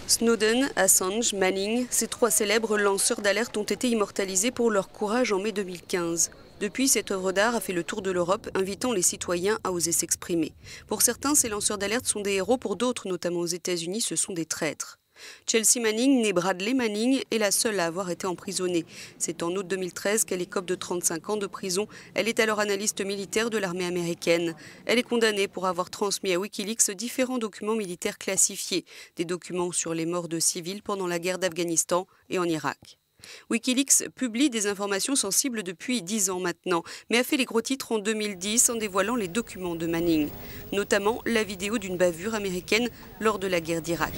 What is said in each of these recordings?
Snowden, Assange, Manning, ces trois célèbres lanceurs d'alerte ont été immortalisés pour leur courage en mai 2015. Depuis, cette œuvre d'art a fait le tour de l'Europe, invitant les citoyens à oser s'exprimer. Pour certains, ces lanceurs d'alerte sont des héros, pour d'autres, notamment aux États-Unis, ce sont des traîtres. Chelsea Manning, née Bradley Manning, est la seule à avoir été emprisonnée. C'est en août 2013 qu'elle écope de 35 ans de prison. Elle est alors analyste militaire de l'armée américaine. Elle est condamnée pour avoir transmis à Wikileaks différents documents militaires classifiés, des documents sur les morts de civils pendant la guerre d'Afghanistan et en Irak. Wikileaks publie des informations sensibles depuis 10 ans maintenant, mais a fait les gros titres en 2010 en dévoilant les documents de Manning, notamment la vidéo d'une bavure américaine lors de la guerre d'Irak.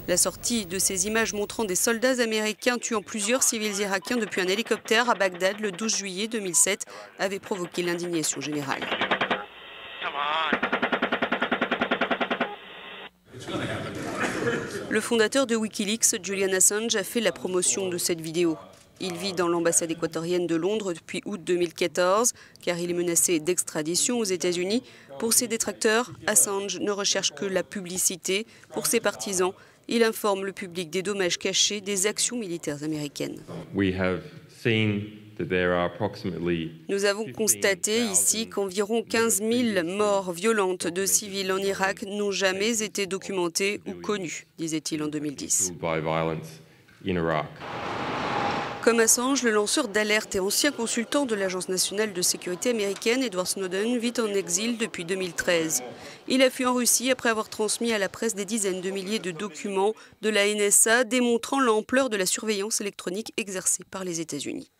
La sortie de ces images montrant des soldats américains tuant plusieurs civils irakiens depuis un hélicoptère à Bagdad le 12 juillet 2007 avait provoqué l'indignation générale. Le fondateur de Wikileaks, Julian Assange, a fait la promotion de cette vidéo. Il vit dans l'ambassade équatorienne de Londres depuis août 2014, car il est menacé d'extradition aux États-Unis. Pour ses détracteurs, Assange ne recherche que la publicité. Pour ses partisans, il informe le public des dommages cachés des actions militaires américaines. Nous avons constaté ici qu'environ 15 000 morts violentes de civils en Irak n'ont jamais été documentées ou connues, disait-il en 2010. Comme Assange, le lanceur d'alerte et ancien consultant de l'Agence nationale de sécurité américaine, Edward Snowden, vit en exil depuis 2013. Il a fui en Russie après avoir transmis à la presse des dizaines de milliers de documents de la NSA démontrant l'ampleur de la surveillance électronique exercée par les États-Unis.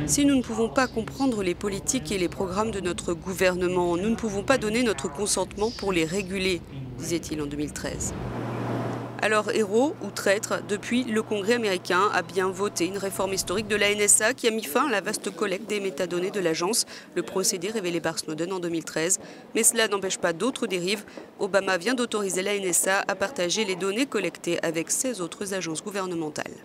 Si nous ne pouvons pas comprendre les politiques et les programmes de notre gouvernement, nous ne pouvons pas donner notre consentement pour les réguler, disait-il en 2013. Alors, héros ou traître, depuis, le Congrès américain a bien voté une réforme historique de la NSA qui a mis fin à la vaste collecte des métadonnées de l'agence, le procédé révélé par Snowden en 2013. Mais cela n'empêche pas d'autres dérives. Obama vient d'autoriser la NSA à partager les données collectées avec 16 autres agences gouvernementales.